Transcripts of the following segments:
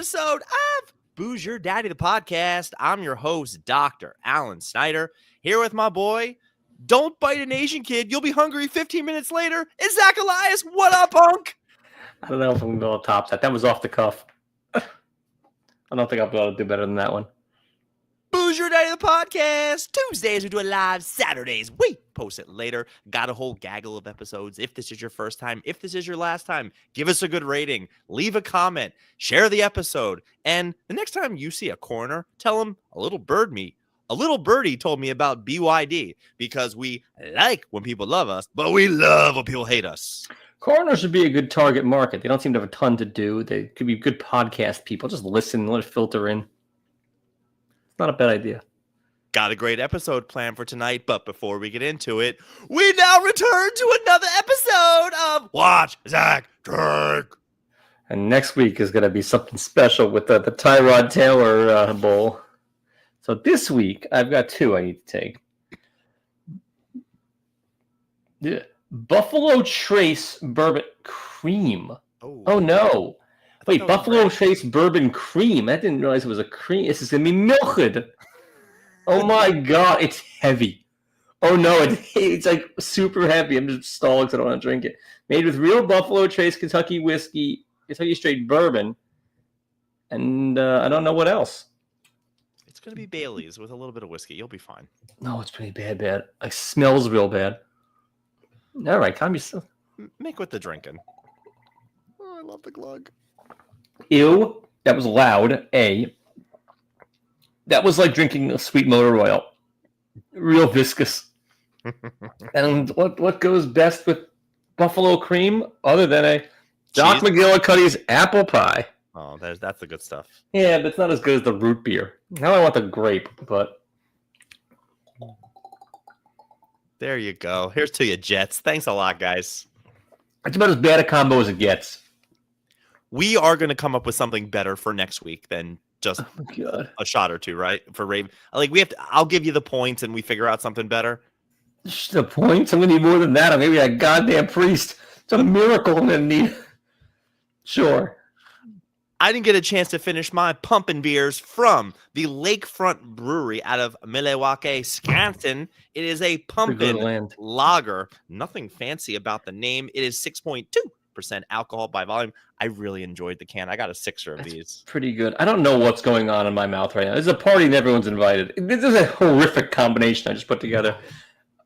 episode of Booze Your Daddy, the podcast. I'm your host, Dr. Alan Snyder, here with my boy, Don't Bite an Asian Kid, You'll Be Hungry 15 minutes later. It's Zach Elias. What up, punk? I don't know if I'm going to be able to top that. That was off the cuff. I don't think I'll be able to do better than that one. Booze Your Daddy, the podcast. Tuesdays we do it live. Saturdays we post it later. Got a whole gaggle of episodes. If this is your first time, if this is your last time, give us a good rating. Leave a comment. Share the episode. And the next time you see a coroner, tell him a little birdie told me about BYD, because we like when people love us, but we love when people hate us. Coroners should be a good target market. They don't seem to have a ton to do. They could be good podcast people. Just listen, let it filter in. Not a bad idea. Got a great episode planned for tonight, but before we get into it, we now return to another episode of Watch, Zach, Drink. And next week is going to be something special with the Tyrod Taylor Bowl. So this week, I've got two I need to take. The Buffalo Trace Bourbon Cream. Oh no. Wait, Buffalo Trace Bourbon Cream. I didn't realize it was a cream. This is going to be milked. Oh my God, it's heavy. Oh no, it's like super heavy. I'm just stalling because I don't want to drink it. Made with real Buffalo Trace Kentucky whiskey, Kentucky straight bourbon, and I don't know what else. It's going to be Bailey's with a little bit of whiskey. You'll be fine. No, it's pretty bad. It smells real bad. All right, calm yourself. Make with the drinking. Oh, I love the glug. Ew, that was loud. That was like drinking a sweet motor oil. Real viscous. And what goes best with buffalo cream other than a Doc McGillicuddy's apple pie? Oh, that's the good stuff. Yeah, but it's not as good as the root beer. Now I want the grape, but... There you go. Here's to you, Jets. Thanks a lot, guys. It's about as bad a combo as it gets. We are going to come up with something better for next week than just a shot or two, right? For Raven, like I'll give you the points and we figure out something better. The points? I'm going to need more than that. I'm going to be a goddamn priest. It's a miracle I'm going to need. Sure. I didn't get a chance to finish my pumping beers from the Lakefront Brewery out of Milwaukee, Wisconsin. It is a pumpkin lager. Nothing fancy about the name. It is 6.2% alcohol by volume. I really enjoyed the can. I got a sixer of these. Pretty good. I don't know what's going on in my mouth right now. This is a party and everyone's invited. This is a horrific combination I just put together.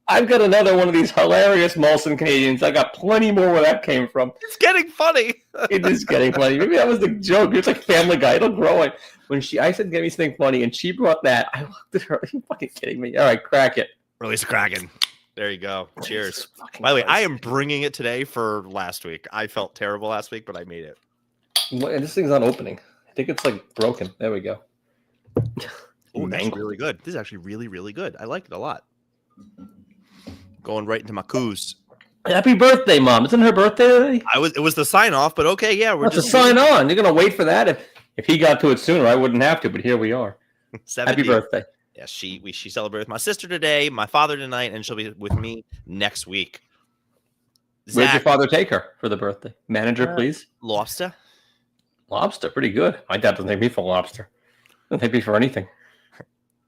I've got another one of these hilarious Molson Canadians. I got plenty more where that came from. It's getting funny. It is getting funny. Maybe that was the joke. It's like Family Guy. It'll grow it. I said, get me something funny, and she brought that. I looked at her. Are you fucking kidding me? All right, crack it. Release a Kraken. There you go. Cheers. By the way, I am bringing it today for last week. I felt terrible last week, but I made it. And this thing's not opening. I think it's like broken. There we go. Oh, that's really good. This is actually really, really good. I like it a lot. Going right into my coos. Happy birthday, Mom. Isn't her birthday today? It was the sign off, but okay, yeah. We're just sign on. You're gonna wait for that. If he got to it sooner, I wouldn't have to, but here we are. 70. Happy birthday. Yeah, she celebrated with my sister today, my father tonight, and she'll be with me next week. Zach, where'd your father take her for the birthday? Manager, please. Lobster. Lobster, pretty good. My dad doesn't take me for lobster. Doesn't take me for anything.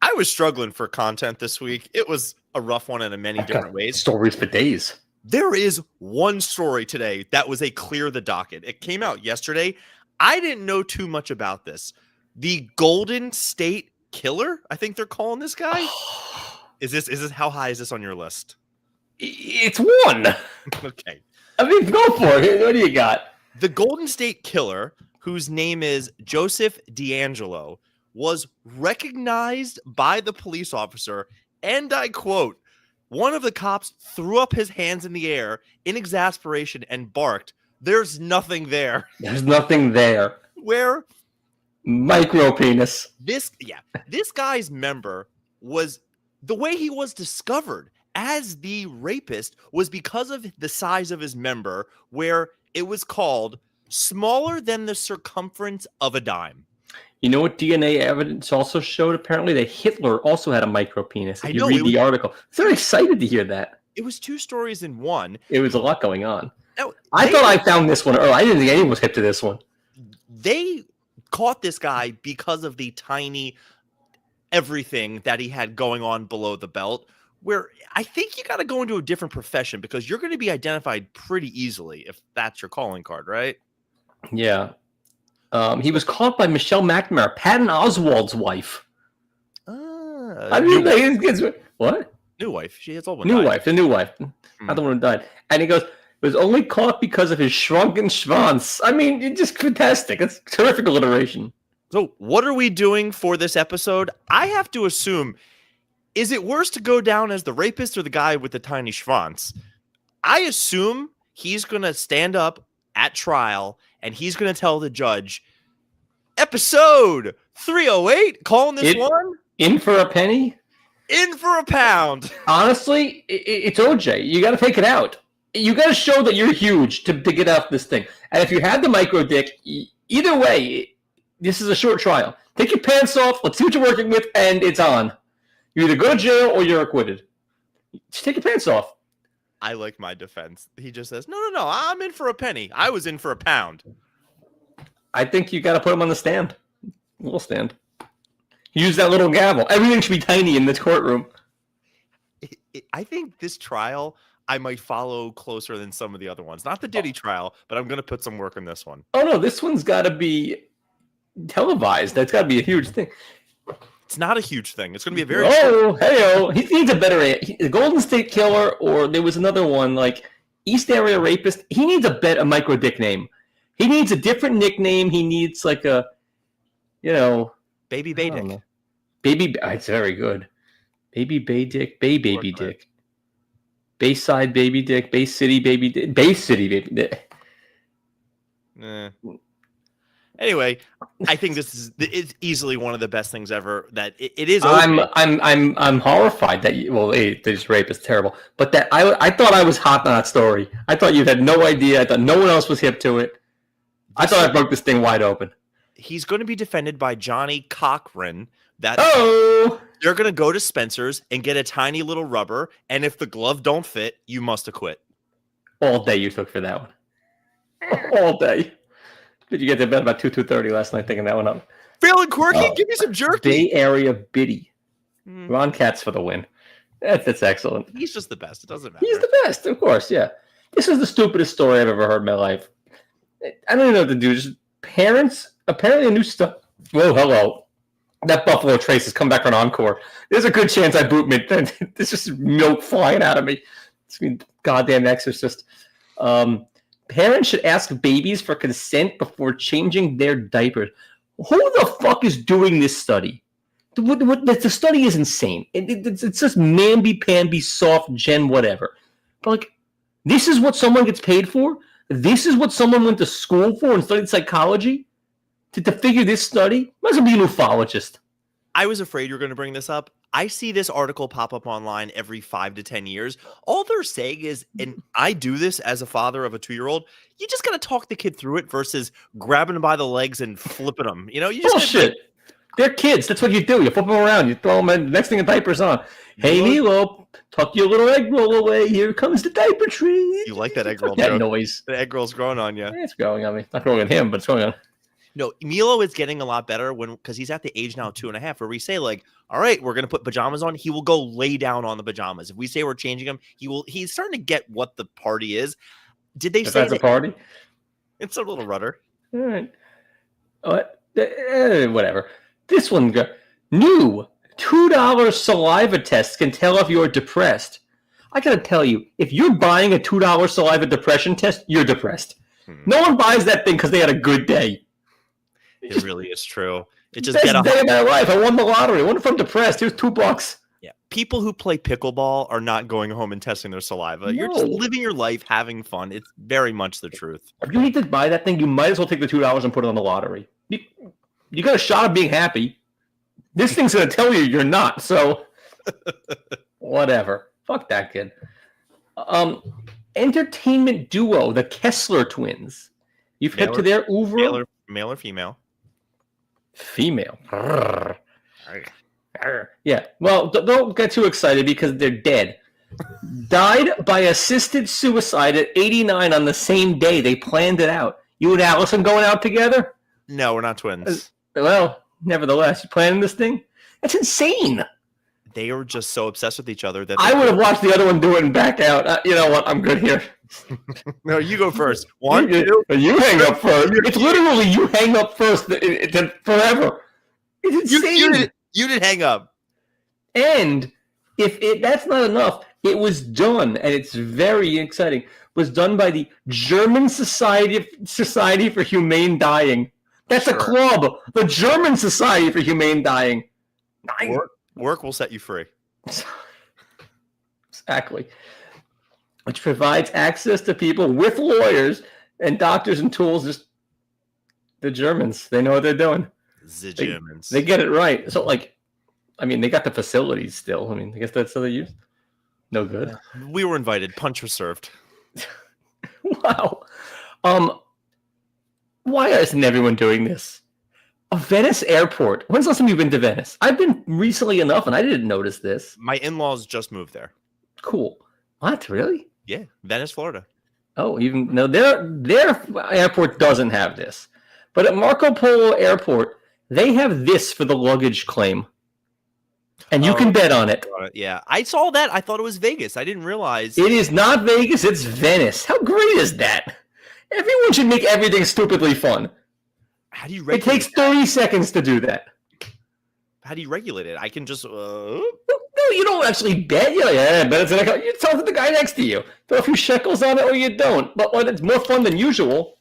I was struggling for content this week. It was a rough one in many different ways. Stories for days. There is one story today that was a clear the docket. It came out yesterday. I didn't know too much about this. The Golden State Killer, I think they're calling this guy. Is this how high is this on your list? It's one. Okay. I mean, go for it. What do you got? The Golden State Killer, whose name is Joseph D'Angelo, was recognized by the police officer, and I quote, one of the cops threw up his hands in the air in exasperation and barked, "There's nothing there." There's nothing there. Where? Micro penis. This guy's member was, the way he was discovered as the rapist was because of the size of his member, where it was called smaller than the circumference of a dime. You know what DNA evidence also showed? Apparently that Hitler also had a micro penis. If you read the article. So I'm excited to hear that. It was two stories in one. It was a lot going on. Now, I thought I found this one early. I didn't think anyone was hip to this one. They caught this guy because of the tiny everything that he had going on below the belt, where I think you got to go into a different profession because you're going to be identified pretty easily if that's your calling card, right? Yeah. He was caught by Michelle McNamara, Patton Oswalt's wife. I mean, what? New wife. She has old one. New wife, the new wife. Not the one who died. And he goes, was only caught because of his shrunken schwanz. I mean, it's just fantastic. It's terrific alliteration. So what are we doing for this episode? I have to assume, is it worse to go down as the rapist or the guy with the tiny schwanz? I assume he's going to stand up at trial and he's going to tell the judge, episode 308, calling this one. In for a penny? In for a pound. Honestly, it's OJ. You got to take it out. You got to show that you're huge to get off this thing. And if you had the micro dick, either way, this is a short trial. Take your pants off. Let's see what you're working with, and it's on. You either go to jail or you're acquitted. Just take your pants off. I like my defense. He just says, no, I'm in for a penny. I was in for a pound. I think you got to put him on the stand. Little stand. Use that little gavel. Everything should be tiny in this courtroom. I think this trial I might follow closer than some of the other ones. Not the Diddy trial, but I'm going to put some work in this one. Oh, no, this one's got to be televised. That's got to be a huge thing. It's not a huge thing. It's going to be a very... Hey-o. He needs a better... The Golden State Killer, or there was another one, like East Area Rapist. He needs a micro dick name. He needs a different nickname. He needs like a, Baby Bay Dick. It's very good. Baby Bay Dick. Baby Dick. Bayside Baby Dick. Bay City Baby Dick. Bay City Baby Dick. Anyway, I think it's easily one of the best things ever. That it is. I'm horrified that this rape is terrible. But that I thought I was hot on that story. I thought you had no idea. I thought no one else was hip to it. I thought I broke this thing wide open. He's going to be defended by Johnny Cochran. They're going to go to Spencer's and get a tiny little rubber, and if the glove don't fit, you must acquit. All day you took for that one. All day. Did you get to bed about 2:30 last night thinking that one up? Feeling quirky? Give me some jerky. Bay Area Biddy. Ron Katz for the win. That's excellent. He's just the best. It doesn't matter. He's the best, of course, yeah. This is the stupidest story I've ever heard in my life. I don't even know what to do. Just parents, apparently a new stuff. Whoa, hello. That Buffalo Trace has come back for an encore. There's a good chance I boot mid. There's just milk flying out of me. It's a goddamn exorcist. Parents should ask babies for consent before changing their diapers. Who the fuck is doing this study? The study is insane. It's just mamby-pamby, soft gen, whatever. But like, this is what someone gets paid for? This is what someone went to school for and studied psychology? To figure this study? Might as well be an ufologist. I was afraid you were going to bring this up. I see this article pop up online every 5 to 10 years. All they're saying is, and I do this as a father of a 2-year-old, you just got to talk the kid through it versus grabbing them by the legs and flipping them. You just bullshit. They're kids. That's what you do. You flip them around. You throw them in. The next thing, a diaper's on. Hey, Milo, tuck your little egg roll away. Here comes the diaper tree. You like that egg roll that joke. Noise. The egg roll's growing on you. It's growing on me. Not growing on him, but it's growing on. No, Milo is getting a lot better because he's at the age now 2.5 where we say like, all right, we're going to put pajamas on. He will go lay down on the pajamas. If we say we're changing him, he's starting to get what the party is. Did they say that's a party? It's a little rudder. All right. Whatever. This one, new $2 saliva test can tell if you're depressed. I got to tell you, if you're buying a $2 saliva depression test, you're depressed. No one buys that thing because they had a good day. It really is true. It just best day of my life. I won the lottery. I won if I'm depressed. Here's $2. Yeah. People who play pickleball are not going home and testing their saliva. No. You're just living your life, having fun. It's very much the truth. If you need to buy that thing, you might as well take the $2 and put it on the lottery. You got a shot of being happy. This thing's going to tell you you're not. So, whatever. Fuck that kid. Entertainment duo, the Kessler twins. You've hit to their oeuvre. Male or female? Female. Yeah. Well, don't get too excited because they're dead. Died by assisted suicide at 89 on the same day. They planned it out. You and Allison going out together? No, we're not twins. Well, nevertheless, you planning this thing? That's insane. They are just so obsessed with each other that I would have watched the other one do it and back out. You know what? I'm good here. No, you go first. One, two. You hang up first. It's literally you hang up first forever. It's insane. You did hang up. And if that's not enough, it was done, and it's very exciting. Was done by the German Society for Humane Dying. That's a club. The German Society for Humane Dying. Work will set you free. Exactly. Which provides access to people with lawyers and doctors and tools. Just the Germans. They know what they're doing. The Germans. They get it right. So, they got the facilities still. I guess that's how they use. No good. We were invited. Punch was served. Wow. Why isn't everyone doing this? A Venice airport. When's the last time you've been to Venice? I've been recently enough, and I didn't notice this. My in-laws just moved there. Cool. What? Really? Yeah, Venice, Florida. Oh, even no, their airport doesn't have this, but at Marco Polo Airport, they have this for the luggage claim, and you can bet on it. Yeah, I saw that. I thought it was Vegas. I didn't realize it is not Vegas. It's Venice. How great is that? Everyone should make everything stupidly fun. How do you regulate it? Takes 30 seconds to do that. How do you regulate it? I can just. No, you don't actually bet. But it's like you tell the guy next to you. Throw a few shekels on it, or you don't. But when it's more fun than usual.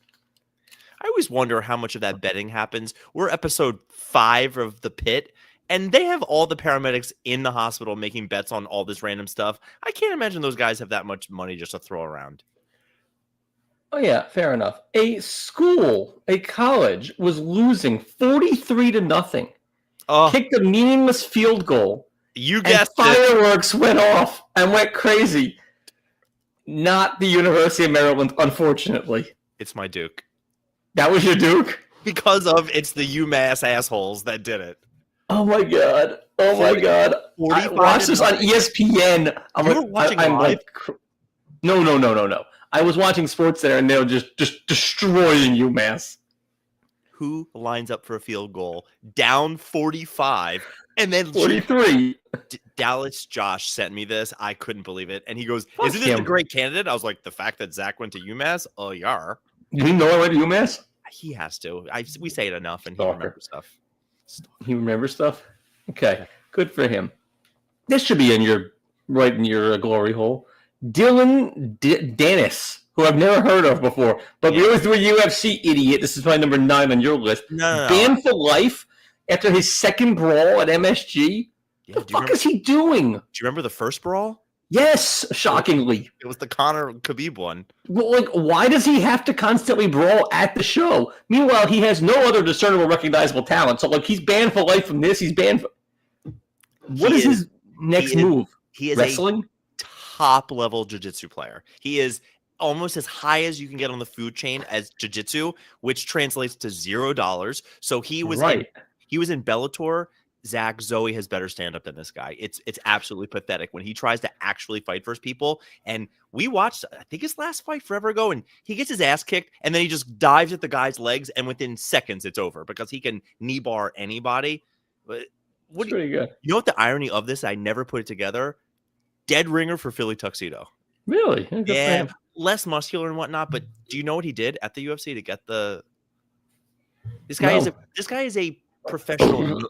I always wonder how much of that betting happens. We're episode 5 of The Pit, and they have all the paramedics in the hospital making bets on all this random stuff. I can't imagine those guys have that much money just to throw around. Oh, yeah, fair enough. A college was losing 43-0. Kicked a meaningless field goal. You guessed it. Fireworks went off and went crazy. Not the University of Maryland, unfortunately. It's my Duke. That was your Duke? Because of it's the UMass assholes that did it. Oh, my God. I watched this on ESPN. I'm live? No. I was watching Sports Center, and they were just destroying UMass. Who lines up for a field goal? Down 45, and then 43. Dallas Josh sent me this. I couldn't believe it. And he goes, isn't this a great candidate? I was like, the fact that Zach went to UMass? Oh, yar. You know I went to UMass? He has to. We say it enough, and he remembers stuff. He remembers stuff? Okay, good for him. This should be in your glory hole. Dylan Dennis, who I've never heard of before, but we always do a UFC idiot. This is probably number 9 on your list. No. Banned for life after his second brawl at MSG. Yeah, what the fuck is he doing? Do you remember the first brawl? Yes, shockingly. It was the Conor Khabib one. Well, why does he have to constantly brawl at the show? Meanwhile, he has no other discernible, recognizable talent. So, he's banned for life from this. He's banned for... What is his next move? He is wrestling? Top-level jiu-jitsu player. He is almost as high as you can get on the food chain as jiu-jitsu, which translates to $0. So he was in Bellator. Zach, Zoe has better stand-up than this guy. It's absolutely pathetic when he tries to actually fight first people. And we watched, I think his last fight forever ago, and he gets his ass kicked, and then he just dives at the guy's legs, and within seconds it's over because he can knee bar anybody. But pretty good. You know what the irony of this? I never put it together. Dead ringer for Philly Tuxedo. Really? Yeah, less muscular and whatnot. But do you know what he did at the UFC to get the? This guy is a professional.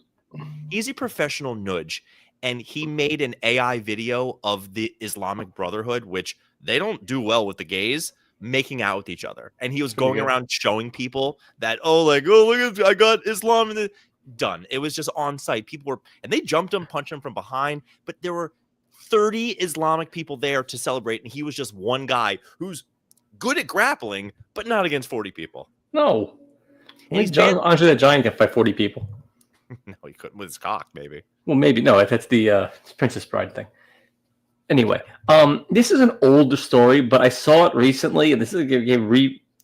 He's a professional nudge, and he made an AI video of the Islamic Brotherhood, which they don't do well with the gays making out with each other. And he was going around showing people that, look at, I got Islam in the done. It was just on site. People were, and they jumped him, punched him from behind, but there were 30 Islamic people there to celebrate, and he was just one guy who's good at grappling, but not against 40 people. No. Andre the Giant can fight 40 people. No, he couldn't with his cock, maybe. Well, maybe. No, if that's the Princess Bride thing. Anyway, this is an older story, but I saw it recently, and this is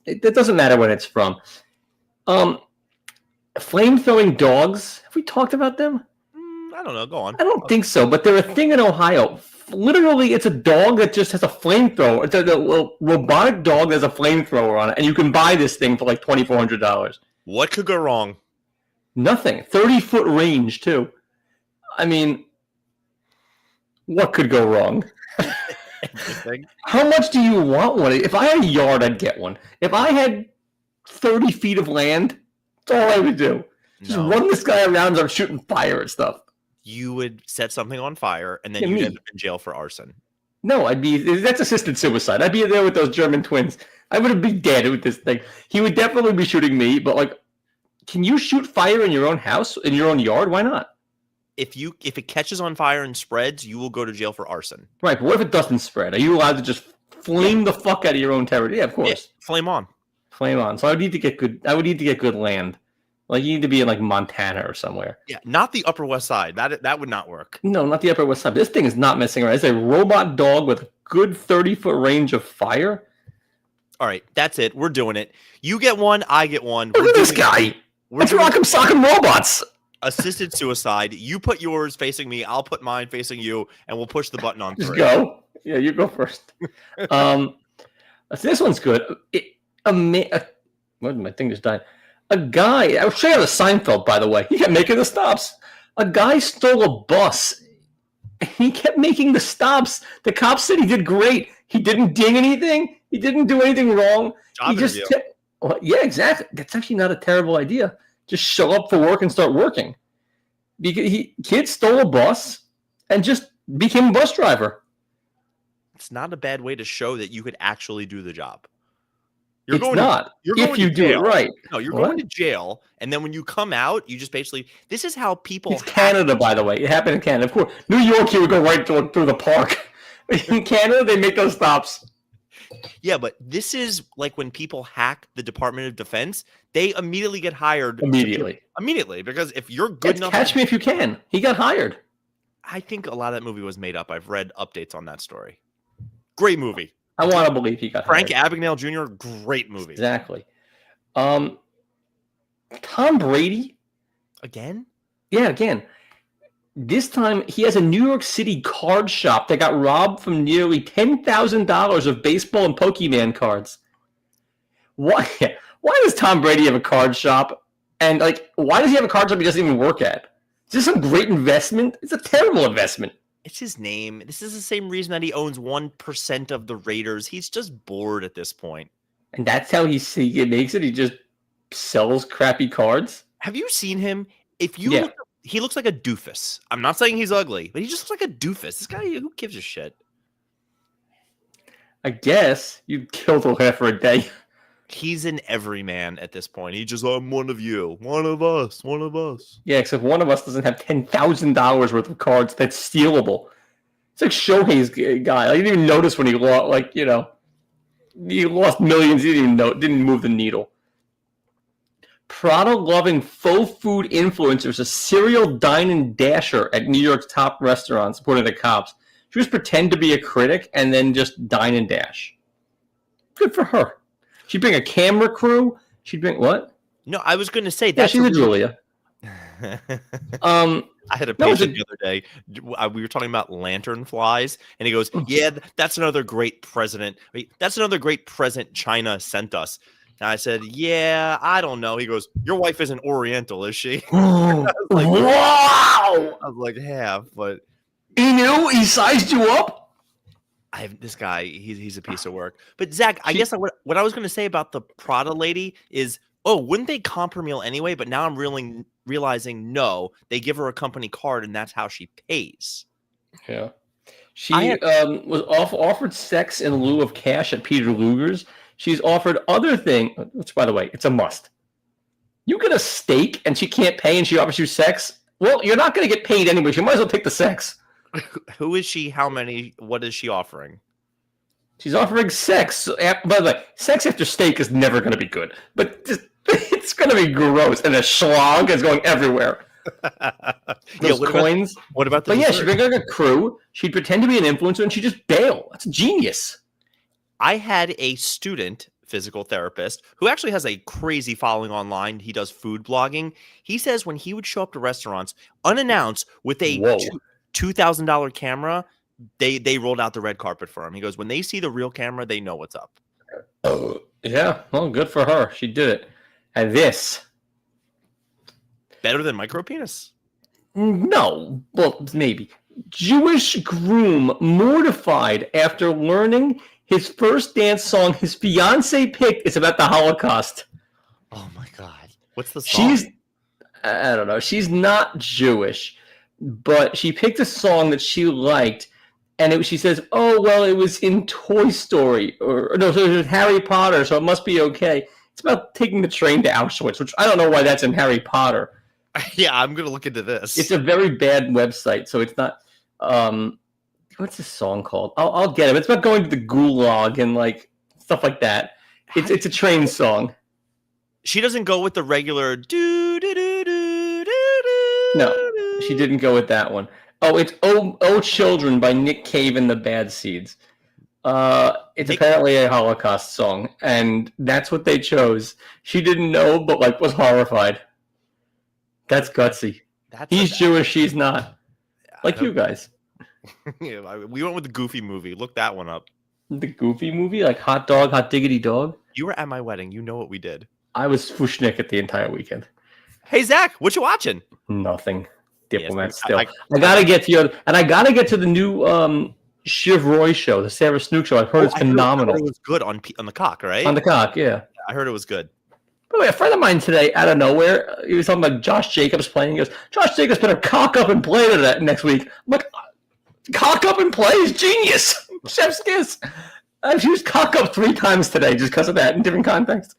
it doesn't matter when it's from. Flame-throwing dogs. Have we talked about them? I don't know. Go on. I don't think so, but they're a thing in Ohio. Literally, it's a dog that just has a flamethrower. It's a robotic dog that has a flamethrower on it, and you can buy this thing for like $2,400. What could go wrong? Nothing. 30-foot range, too. I mean, what could go wrong? Everything. How much do you want one? If I had a yard, I'd get one. If I had 30 feet of land, that's all I would do. Just run this guy around and start shooting fire and stuff. You would set something on fire, and then you'd end up in jail for arson. No, that's assisted suicide. I'd be there with those German twins. I would be dead with this thing. He would definitely be shooting me, but like, can you shoot fire in your own house, in your own yard? Why not? If it catches on fire and spreads, you will go to jail for arson. Right, but what if it doesn't spread? Are you allowed to just flame the fuck out of your own territory? Yeah, of course. Yeah, flame on. Flame on. So I would need to get good land. Like, you need to be in like Montana or somewhere. Yeah, not the Upper West Side. That would not work. No, not the Upper West Side. This thing is not messing around. It's a robot dog with a good 30-foot range of fire. All right, that's it. We're doing it. You get one, I get one. Look at this guy. Let's rock 'em, sock 'em robots. Assisted suicide. You put yours facing me. I'll put mine facing you, and we'll push the button on 3. Just go. Yeah, you go first. So this one's good. My thing just died. A guy, I was straight out of Seinfeld, by the way. He kept making the stops. A guy stole a bus. He kept making the stops. The cops said he did great. He didn't ding anything. He didn't do anything wrong. Yeah, exactly. That's actually not a terrible idea. Just show up for work and start working. Because kid stole a bus and just became a bus driver. It's not a bad way to show that you could actually do the job. You're going to do it right. No, you're going to jail, and then when you come out, you just basically. This is how people. It's Canada, by the way. It happened in Canada. Of course, New York, you would go right through the park. In Canada, they make those stops. Yeah, but this is like when people hack the Department of Defense, they immediately get hired. Immediately, because if you're good enough. Catch Me If You Can. He got hired. I think a lot of that movie was made up. I've read updates on that story. Great movie. I want to believe he got Frank hired. Abagnale Jr., great movie. Exactly. Tom Brady. Again? Yeah, again. This time, he has a New York City card shop that got robbed from nearly $10,000 of baseball and Pokemon cards. Why does Tom Brady have a card shop? And, like, why does he have a card shop he doesn't even work at? Is this some great investment? It's a terrible investment. It's his name. This is the same reason that he owns 1% of the Raiders. He's just bored at this point. And that's how he makes it? He just sells crappy cards? Have you seen him? He looks like a doofus. I'm not saying he's ugly, but he just looks like a doofus. This guy, who gives a shit? I guess you'd kill the laugh for a day. He's an everyman at this point. He just, I'm one of you. One of us. One of us. Yeah, except one of us doesn't have $10,000 worth of cards that's stealable. It's like Shohei's guy. I didn't even notice when he lost, he lost millions. He didn't move the needle. Prada-loving faux food influencers, a serial dine-and dasher at New York's top restaurants, according to the cops. She just pretend to be a critic and then just dine and dash. Good for her. She'd bring a camera crew. She'd bring what? No, I was going to say that's she's a Julia. I had a patient the other day. We were talking about lantern flies, and he goes, "Yeah, that's another great president. That's another great present China sent us." And I said, "Yeah, I don't know." He goes, "Your wife isn't Oriental, is she?" Wow! I was like, "Yeah, but he knew he sized you up." This guy, he's a piece of work. But Zach, I guess what I was going to say about the Prada lady is, wouldn't they comp her meal anyway? But now I'm realizing no, they give her a company card and that's how she pays. Yeah, she was offered sex in lieu of cash at Peter Luger's. She's offered other things, which, by the way, it's a must. You get a steak and she can't pay and she offers you sex. Well, you're not going to get paid anyway. You might as well take the sex. Who is she? How many? What is she offering? She's offering sex. By the way, sex after steak is never going to be good. But it's going to be gross. And the schlong is going everywhere. Those coins. What about the dessert? Yeah, she'd bring like a crew. She'd pretend to be an influencer and she'd just bail. That's genius. I had a student, physical therapist, who actually has a crazy following online. He does food blogging. He says when he would show up to restaurants unannounced with a $2,000 camera, they rolled out the red carpet for him. He goes, when they see the real camera, they know what's up. Oh, yeah. Well, good for her. She did it. And this Better than micro penis? No, well, maybe. Jewish groom mortified after learning his first dance song his fiance picked is about the Holocaust. Oh my God. What's the song? I don't know. She's not Jewish, but she picked a song that she liked, and she says, "Oh well, it was in Toy Story, or no, so it was Harry Potter, so it must be okay." It's about taking the train to Auschwitz, which I don't know why that's in Harry Potter. Yeah, I'm gonna look into this. It's a very bad website, so it's not. What's this song called? I'll get it. It's about going to the gulag and like stuff like that. It's a train song. She doesn't go with the regular do do do do do. No, she didn't go with that one. Oh, it's "Oh Children" by Nick Cave and the Bad Seeds. It's apparently a Holocaust song, and that's what they chose. She didn't know, but like was horrified. That's gutsy. He's Jewish, she's not. Like you guys. Yeah, we went with the Goofy movie. Look that one up. The Goofy movie, like Hot Dog, Hot Diggity Dog. You were at my wedding. You know what we did. I was Fushnik the entire weekend. Hey Zach, what you watching? Nothing. Diplomat Yes, still. I gotta get to the new Shiv Roy show, the Sarah Snook show. I've heard it's phenomenal. I heard it was good on the cock, right? On the cock, yeah. I heard it was good. By the way, a friend of mine today, out of nowhere, he was talking about Josh Jacobs playing. He goes, "Josh Jacobs better cock up and play to that next week." I'm like, cock up and play is genius. Chef's kiss. I've used cock up 3 times today just because of that in different contexts.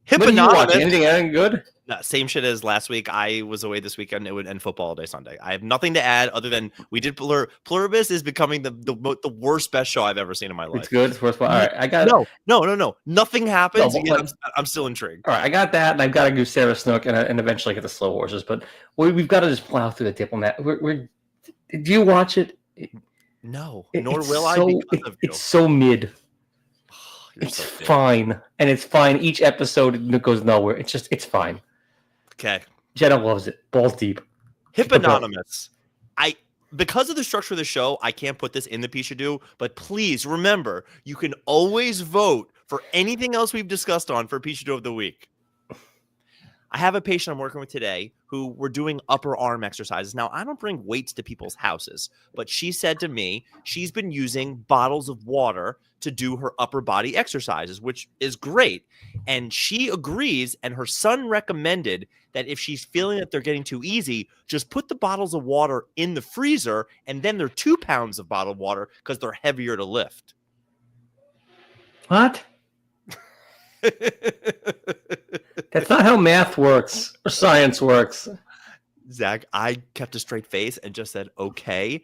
HIPAAnonymous. Anything good? No, same shit as last week. I was away this weekend. It would end football day Sunday. I have nothing to add other than we did Pluribus is becoming the worst best show I've ever seen in my life. It's good. It's worthwhile. All right, I got no. Nothing happens. No, I'm still intrigued. All right, I got that, and I've got to do Sarah Snook and eventually get the Slow Horses. But we've got to just plow through the Diplomat. Do you watch it? No, nor will I. Because of you. It's so mid. It's so fine, and it's fine. Each episode goes nowhere. It's fine. Okay. Jenna loves it. Balls deep. HIPAAnonymous. Because of the structure of the show, I can't put this in the Pishadoo, but please remember, you can always vote for anything else we've discussed on for Pishadoo of the week. I have a patient I'm working with today who we're doing upper arm exercises. Now, I don't bring weights to people's houses, but she said to me she's been using bottles of water to do her upper body exercises, which is great. And she agrees, and her son recommended that if she's feeling that they're getting too easy, just put the bottles of water in the freezer, and then they're 2 pounds of bottled water because they're heavier to lift. What? That's not how math works or science works. Zach, I kept a straight face and just said, okay.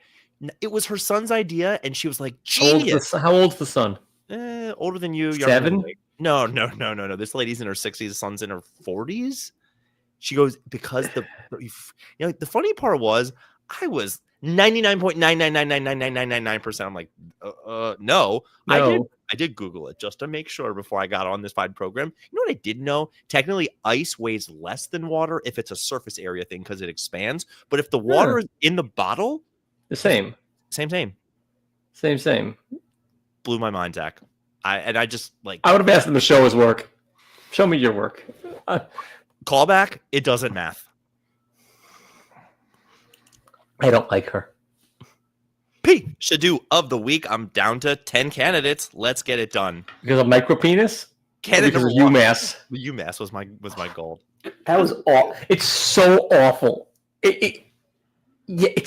It was her son's idea, and she was like, genius. How old's the son? Older than you. 7? No. This lady's in her 60s. The son's in her 40s. She goes, because the funny part was I was 99.999999999%. I'm like, no. I did Google it just to make sure before I got on this fine program. You know what I did know? Technically, ice weighs less than water if it's a surface area thing because it expands. But if the water is in the bottle, the same. Same. Blew my mind, Zach. I would have asked them to show his work. Show me your work. Callback. It doesn't math. I don't like her. Pishadoo of the week. I'm down to 10 candidates. Let's get it done. Because of micro penis? Candidate because of UMass. UMass was my goal. That was awful. It's so awful. It's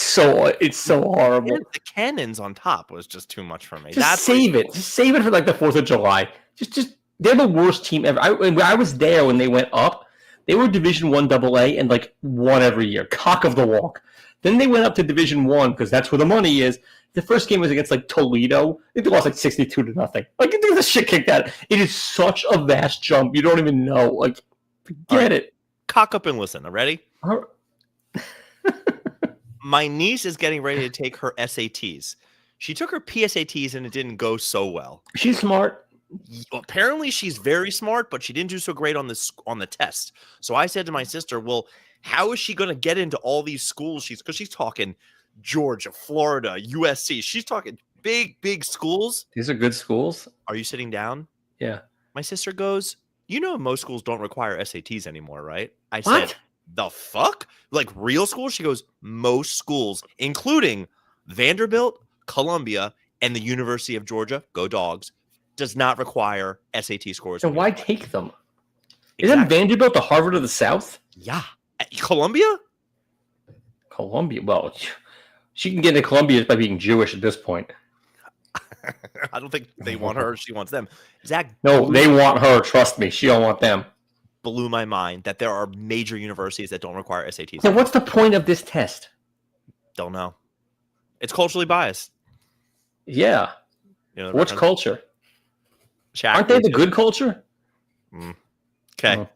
so horrible. The cannons on top was just too much for me. Save it. Just save it for like the 4th of July. Just they're the worst team ever. I was there when they went up. They were Division 1 AA and like won every year. Cock of the walk. Then they went up to Division 1 because that's where the money is. The first game was against like Toledo. I think they lost like 62-0. Like they got the shit kicked out. It is such a vast jump. You don't even know. Like, forget it. Cock up and listen. Ready? My niece is getting ready to take her SATs. She took her PSATs and it didn't go so well. She's smart. Apparently she's very smart, but she didn't do so great on the test. So I said to my sister, well, how is she going to get into all these schools? Because she's talking Georgia, Florida, USC. She's talking big schools. These are good schools. Are you sitting down? Yeah. My sister goes, most schools don't require SATs anymore, right? I said, the fuck? Like real schools? She goes, most schools, including Vanderbilt, Columbia, and the University of Georgia, go Dogs, does not require SAT scores. And why take them? Exactly. Isn't Vanderbilt the Harvard of the South? Yeah. Columbia? Columbia. Well, she can get into Columbia by being Jewish at this point. I don't think they want her. She wants them. Zach. No, they want her. Trust me. She don't want them. Blew my mind that there are major universities that don't require SATs. So what's the point of this test? Don't know. It's culturally biased. Yeah. You know, which culture? Shaq, aren't they the good culture? Okay.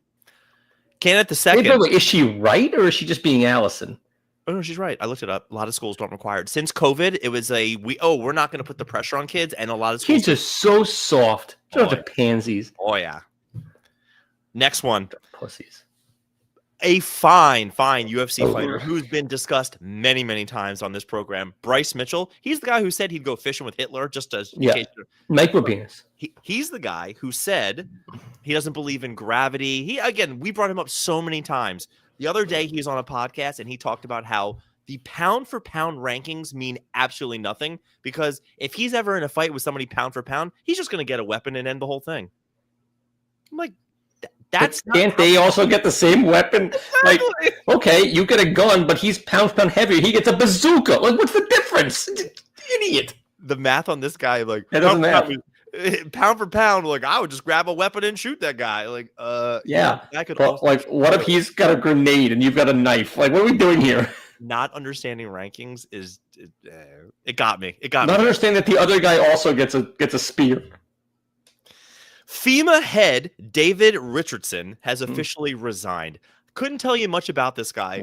Candidate the second. Is she right or is she just being Allison? Oh no, she's right. I looked it up. A lot of schools don't require it. Since COVID, it was we're not going to put the pressure on kids, and a lot of schools. Kids are so soft. They're the pansies. Oh yeah. Next one. Pussies. A fine UFC fighter who's been discussed many, many times on this program. Bryce Mitchell. He's the guy who said he'd go fishing with Hitler just as micropenis. He's the guy who said he doesn't believe in gravity. We brought him up so many times. The other day he was on a podcast and he talked about how the pound for pound rankings mean absolutely nothing because if he's ever in a fight with somebody pound for pound, he's just going to get a weapon and end the whole thing. I'm like, can't they also get the same weapon? Like, okay, you get a gun, but he's pound for pound heavier. He gets a bazooka. Like, what's the difference? Idiot. The math on this guy, like, that doesn't matter. Pound for pound, like, I would just grab a weapon and shoot that guy. Like, yeah. I could. But, like, what if he's got a grenade and you've got a knife? Like, what are we doing here? Not understanding rankings is it got me. Not understanding that the other guy also gets a spear. FEMA head David Richardson has officially resigned. Couldn't tell you much about this guy.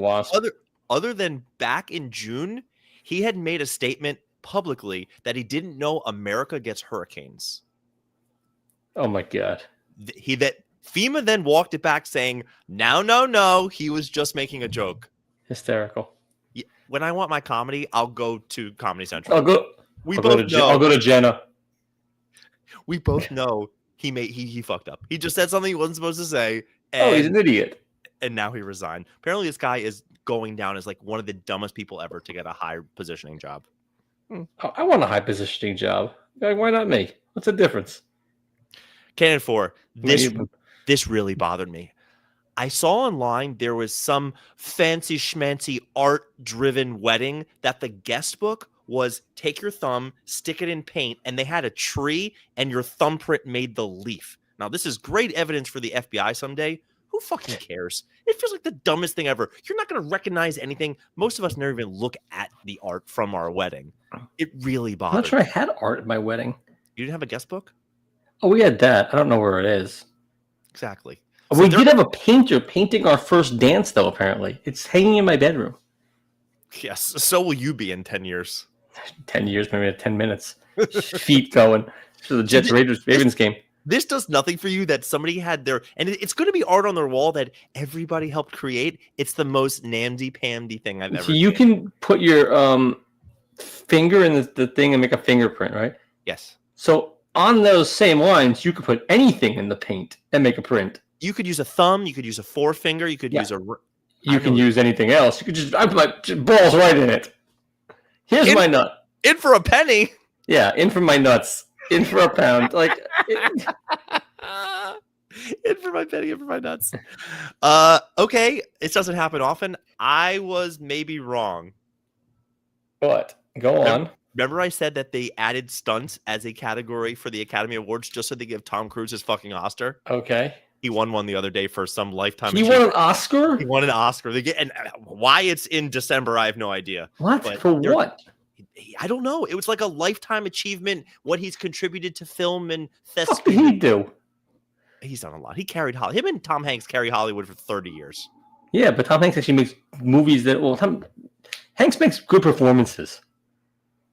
Other than back in June, he had made a statement publicly that he didn't know America gets hurricanes. Oh my God. FEMA then walked it back saying, no, he was just making a joke. Hysterical. When I want my comedy, I'll go to Comedy Central. I'll go to Jenna. We both know he fucked up. He just said something he wasn't supposed to say. He's an idiot. And now he resigned. Apparently, this guy is going down as like one of the dumbest people ever to get a high positioning job. I want a high positioning job. Why not me? What's the difference? Candidate 4. This really bothered me. I saw online there was some fancy schmancy art-driven wedding that the guest book was take your thumb, stick it in paint, and they had a tree, and your thumbprint made the leaf. Now, this is great evidence for the FBI someday. Who fucking cares? It feels like the dumbest thing ever. You're not going to recognize anything. Most of us never even look at the art from our wedding. It really bothered me. I'm not sure I had art at my wedding. You didn't have a guest book? Oh, we had that. I don't know where it is. Exactly. We did have a painter painting our first dance, though, apparently. It's hanging in my bedroom. Yes, so will you be in 10 years. 10 years, maybe 10 minutes. Feet going to the Jets Ravens game. This does nothing for you that somebody had their, and it's going to be art on their wall that everybody helped create. It's the most namby-pamby thing I've ever seen. You can put your finger in the thing and make a fingerprint, right? Yes. So on those same lines, you could put anything in the paint and make a print. You could use a thumb. You could use a forefinger. You could use a... You can use anything else. You could I put my balls right in it. Here's my nut. In for a penny. Yeah, in for my nuts. In for a pound. Like... in for my penny, in for my nuts. Okay, it doesn't happen often. I was maybe wrong. What? Go on. Remember I said that they added stunts as a category for the Academy Awards just so they give Tom Cruise his fucking Oscar? Okay. He won one the other day for some lifetime. He won an Oscar? He won an Oscar. They get, and why it's in December, I have no idea. What? But for what? I don't know. It was like a lifetime achievement, what he's contributed to film and thespian. What did he do? He's done a lot. He carried Hollywood. Him and Tom Hanks carry Hollywood for 30 years. Yeah, but Tom Hanks actually makes movies that, Hanks makes good performances.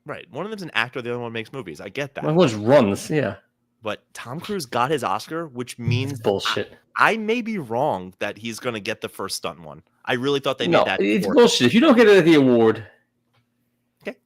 Right. One of them's an actor. The other one makes movies. I get that. One was runs, yeah. But Tom Cruise got his Oscar, which means it's bullshit. I may be wrong that he's going to get the first stunt one. I really thought they made that. It's bullshit. If you don't get it at the award. Okay.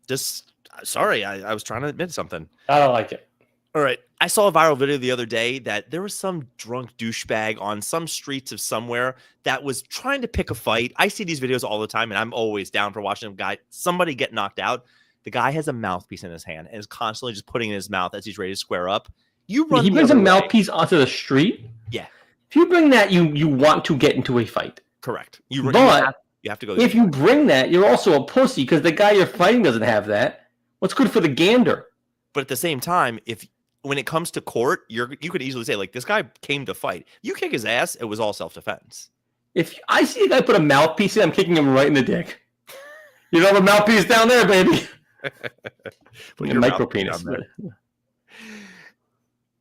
Just, sorry, I was trying to admit something. I don't like it. All right. I saw a viral video the other day that there was some drunk douchebag on some streets of somewhere that was trying to pick a fight. I see these videos all the time, and I'm always down for watching somebody get knocked out. The guy has a mouthpiece in his hand and is constantly just putting it in his mouth as he's ready to square up. You run. He the brings a other way. mouthpiece onto the street. Yeah. If you bring that, you want to get into a fight. Correct. You have to go. If you bring that, you're also a pussy because the guy you're fighting doesn't have that. What's good for the gander? But at the same time, when it comes to court, you could easily say, like, this guy came to fight. You kick his ass, it was all self-defense. If I see a guy put a mouthpiece in, I'm kicking him right in the dick. You know the mouthpiece down there, baby. Put your micro penis.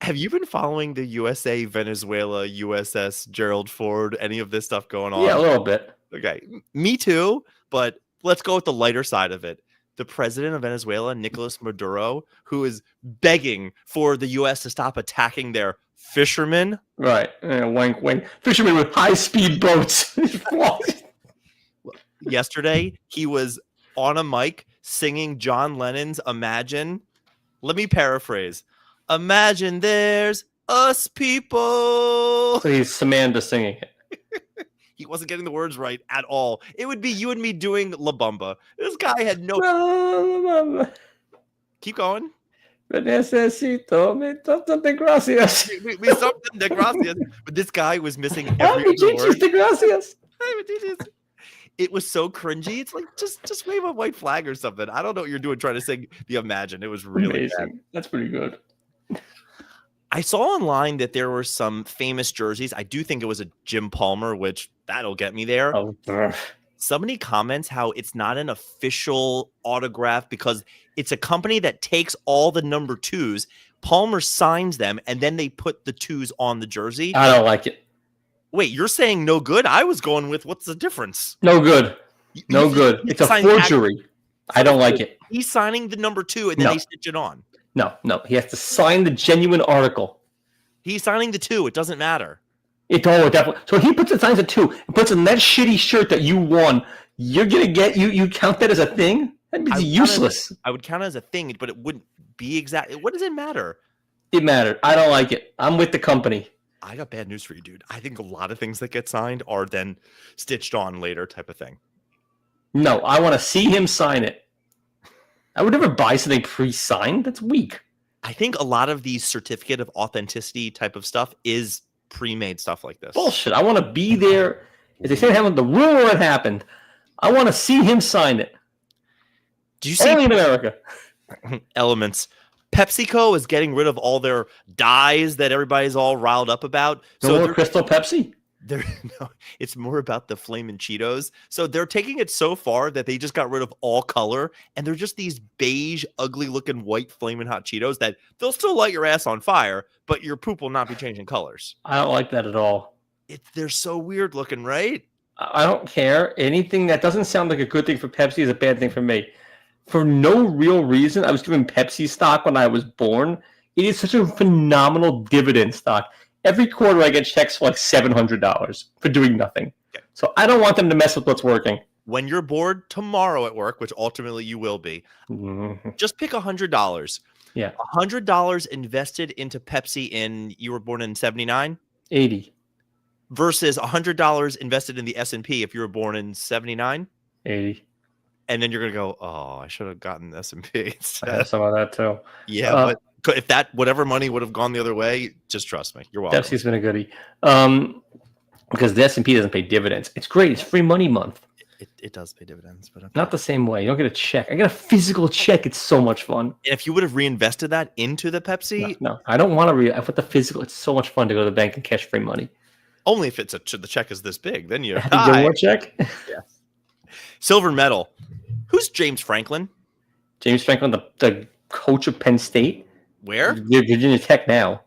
Have you been following the USA, Venezuela, USS Gerald Ford, any of this stuff going on? Yeah, a little bit. Okay, me too, but let's go with the lighter side of it. The president of Venezuela, Nicolas Maduro, who is begging for the U.S. to stop attacking their fishermen. Right. Wink, wink. Fishermen with high-speed boats. Yesterday, he was on a mic singing John Lennon's Imagine. Let me paraphrase. Imagine there's us people. So he's Samantha singing it. He wasn't getting the words right at all. It would be you and me doing La Bamba. This guy had no... Keep going. Necesito me something gracias. We something de gracias. But this guy was missing every other word. De gracias. It was so cringy. It's like, just wave a white flag or something. I don't know what you're doing trying to sing the Imagine. It was really bad. That's pretty good. I saw online that there were some famous jerseys. I do think it was a Jim Palmer, which that'll get me there. Oh, somebody comments how it's not an official autograph because it's a company that takes all the number 2s. Palmer signs them, and then they put the 2s on the jersey. I don't like it. Wait, you're saying no good? I was going with what's the difference? No good. No good. It's a forgery. I don't like it. He's signing the number 2, and then they stitch it on. No. He has to sign the genuine article. He's signing the 2. It doesn't matter. It definitely. So he signs a 2 and puts in that shitty shirt that you won. You're gonna get you count that as a thing? That'd be useless. I would count it as a thing, but it wouldn't be exact. What does it matter? It mattered. I don't like it. I'm with the company. I got bad news for you, dude. I think a lot of things that get signed are then stitched on later type of thing. No, I want to see him sign it. I would never buy something pre-signed. That's weak. I think a lot of the certificate of authenticity type of stuff is pre-made stuff like this. Bullshit. I want to be there. If they say it happened, the room where it happened, I want to see him sign it. Do you see only in America? Elements. PepsiCo is getting rid of all their dyes that everybody's all riled up about. No more Crystal Pepsi? No, it's more about the Flamin' Cheetos. So they're taking it so far that they just got rid of all color, and they're just these beige, ugly-looking white Flamin' Hot Cheetos that they'll still light your ass on fire, but your poop will not be changing colors. I don't like that at all. They're so weird looking, right? I don't care. Anything that doesn't sound like a good thing for Pepsi is a bad thing for me. For no real reason, I was doing Pepsi stock when I was born. It is such a phenomenal dividend stock. Every quarter, I get checks for like $700 for doing nothing. Okay. So I don't want them to mess with what's working. When you're bored tomorrow at work, which ultimately you will be, just pick $100. Yeah. $100 invested into Pepsi you were born in 79? 80. Versus $100 invested in the S&P if you were born in 79? 80. And then you're going to go, oh, I should have gotten S&P. I have some of that too. Yeah, but if whatever money would have gone the other way, just trust me. You're welcome. Pepsi's been a goodie. Because the S&P doesn't pay dividends. It's great. It's free money month. It does pay dividends, but okay. Not the same way. You don't get a check. I get a physical check. It's so much fun. And if you would have reinvested that into the Pepsi, no, I don't want to. I put the physical. It's so much fun to go to the bank and cash free money. Only if the check is this big, then you have to get more check. Yeah. Silver medal. Who's James Franklin? James Franklin, the coach of Penn State. Where? Virginia Tech now.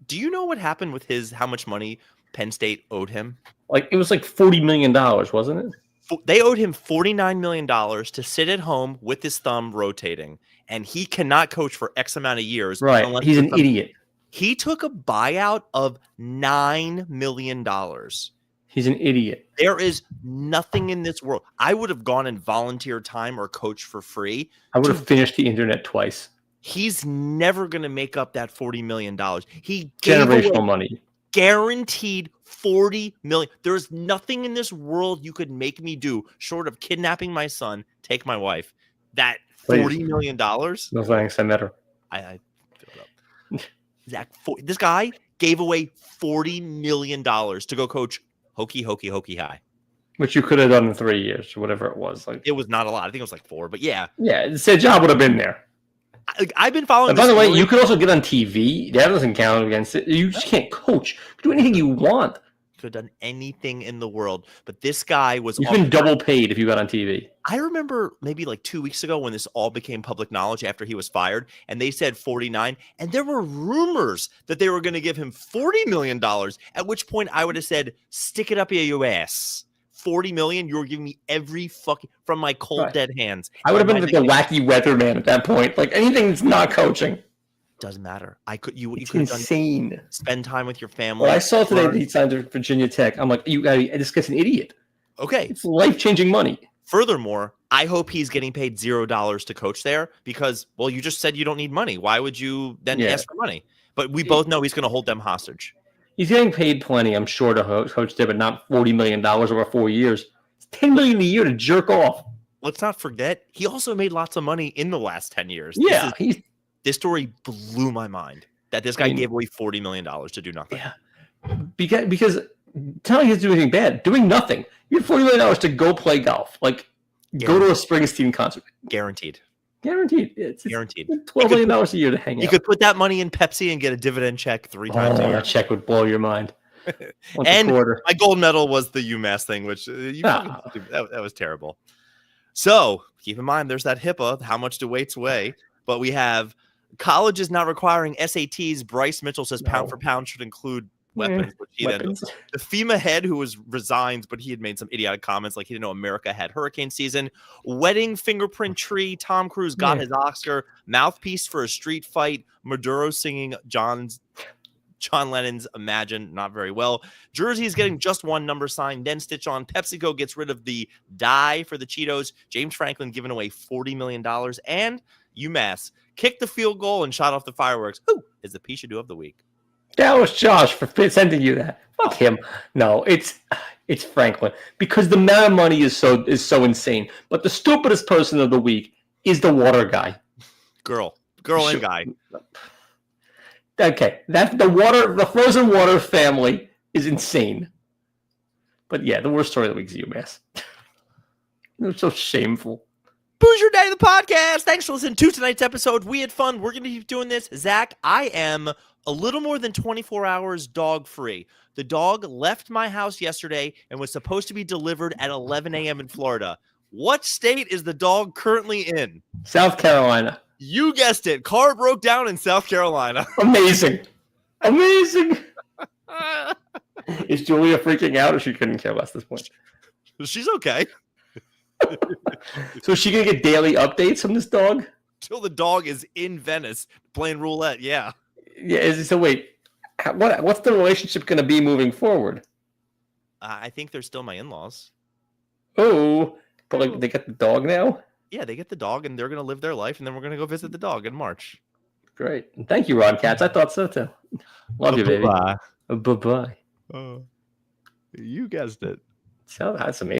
Do you know what happened with how much money Penn State owed him? Like it was like $40 million, wasn't it? They owed him $49 million to sit at home with his thumb rotating, and he cannot coach for X amount of years. Right. He's an idiot. He took a buyout of $9 million. He's an idiot. There is nothing in this world. I would have gone and volunteered time or coached for free. I would have finished the internet twice. He's never going to make up that $40 million. He gave Generational money. Guaranteed $40 million. There's nothing in this world you could make me do short of kidnapping my son, take my wife. That $40 million. No thanks. I met her. I filled up. Zach, this guy gave away $40 million to go coach Hokey High. Which you could have done in 3 years or whatever it was. Like, it was not a lot. I think it was like 4, but yeah. Yeah, the job would have been there. I've been following. By the way, you could also get on TV. That doesn't count against it. You just can't coach. You can do anything you want. Could have done anything in the world, but this guy was. You've been double paid if you got on TV. I remember maybe like 2 weeks ago when this all became public knowledge after he was fired, and they said 49, and there were rumors that they were going to give him $40 million. At which point I would have said, "Stick it up your ass." 40 million, you were giving me every fucking from my cold dead hands. I would have been like the wacky weatherman at that point. Like anything that's not coaching. Doesn't matter. It's could have insane. Done spend time with your family. Well, I saw today that he signed to Virginia Tech. I'm like, this guy's an idiot. Okay. It's life-changing money. Furthermore, I hope he's getting paid $0 to coach there because, well, you just said you don't need money. Why would you then ask for money? But we both know he's going to hold them hostage. He's getting paid plenty, I'm sure, to coach there, but not $40 million over 4 years. It's $10 million a year to jerk off. Let's not forget, he also made lots of money in the last 10 years. Yeah. This story blew my mind that this guy gave away $40 million to do nothing. Yeah. Because telling him to do anything bad, doing nothing. You have $40 million to go play golf. Like, go to a Springsteen concert. Guaranteed. It's guaranteed. $12 million a year to hang out. You could put that money in Pepsi and get a dividend check 3 times a year. That check would blow your mind. And my gold medal was the UMass thing, which that was terrible. So keep in mind, there's that HIPAA. How much do weights weigh? But we have colleges not requiring SATs. Bryce Mitchell says pound for pound should include weapons. The FEMA head who was resigned, but he had made some idiotic comments like he didn't know America had hurricane season. Wedding fingerprint tree. Tom Cruise got his Oscar. Mouthpiece for a street fight. Maduro singing John Lennon's Imagine, not very well. Jersey is getting just one number sign, then stitch on. PepsiCo gets rid of the dye for the Cheetos. James Franklin giving away $40 million. And UMass kicked the field goal and shot off the fireworks. Who is the Pishadoo of the week? That was Josh for sending you that. Fuck him. No, it's Franklin because the amount of money is so insane. But the stupidest person of the week is the water guy. Girl and guy. Okay, the frozen water family is insane. But yeah, the worst story of the week is UMass. It was so shameful. Boozer Day of the podcast. Thanks for listening to tonight's episode. We had fun. We're going to keep doing this. Zach, I am a little more than 24 hours dog free. The dog left my house yesterday and was supposed to be delivered at 11 a.m. in Florida. What state is the dog currently in? South Carolina. You guessed it. Car broke down in South Carolina. Amazing. Is Julia freaking out or she couldn't care less at this point? She's okay. So is she going to get daily updates from this dog? Till the dog is in Venice playing roulette, yeah. Yeah. So wait, what's the relationship going to be moving forward? I think they're still my in-laws. Oh, but like they get the dog now? Yeah, they get the dog, and they're going to live their life, and then we're going to go visit the dog in March. Great. Thank you, Ron Katz. I thought so, too. Love you, baby. Bye-bye. Bye-bye. You guessed it. So that's amazing.